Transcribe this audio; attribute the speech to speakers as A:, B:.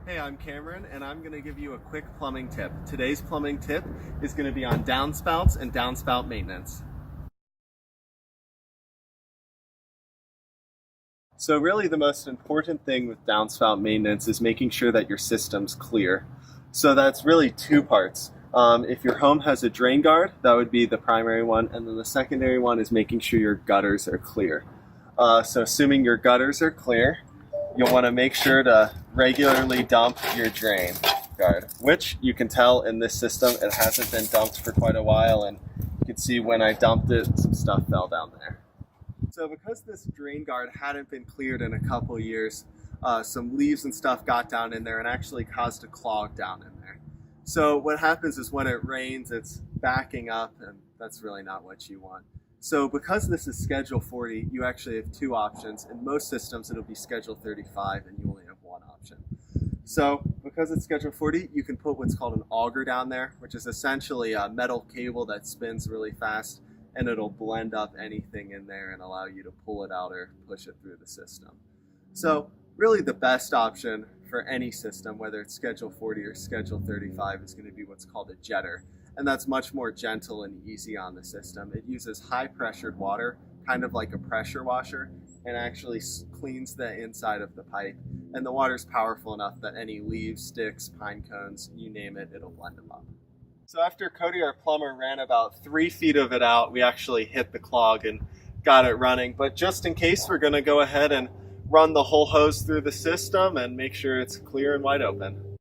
A: Hey, I'm Cameron, and I'm going to give you a quick plumbing tip. Today's plumbing tip is going to be on downspouts and downspout maintenance. So really the most important thing with downspout maintenance is making sure that your system's clear. So that's really two parts. If your home has a drain guard, that would be the primary one, and then the secondary one is making sure your gutters are clear. So assuming your gutters are clear, you'll want to make sure to regularly dump your drain guard, which you can tell in this system it hasn't been dumped for quite a while, and you can see when I dumped it, some stuff fell down there. So because this drain guard hadn't been cleared in a couple years, some leaves and stuff got down in there and actually caused a clog down in there. So what happens is when it rains, it's backing up, and that's really not what you want. So because this is Schedule 40, you actually have two options. In most systems, it'll be Schedule 35, and you only have one option. So because it's Schedule 40, you can put what's called an auger down there, which is essentially a metal cable that spins really fast, and it'll blend up anything in there and allow you to pull it out or push it through the system. So really the best option for any system, whether it's Schedule 40 or Schedule 35, is going to be what's called a jetter. And that's much more gentle and easy on the system. It uses high pressured water, kind of like a pressure washer, and actually cleans the inside of the pipe. And the water's powerful enough that any leaves, sticks, pine cones, you name it, it'll blend them up. So after Cody, our plumber, ran about 3 feet of it out, we actually hit the clog and got it running. But just in case, we're gonna go ahead and run the whole hose through the system and make sure it's clear and wide open.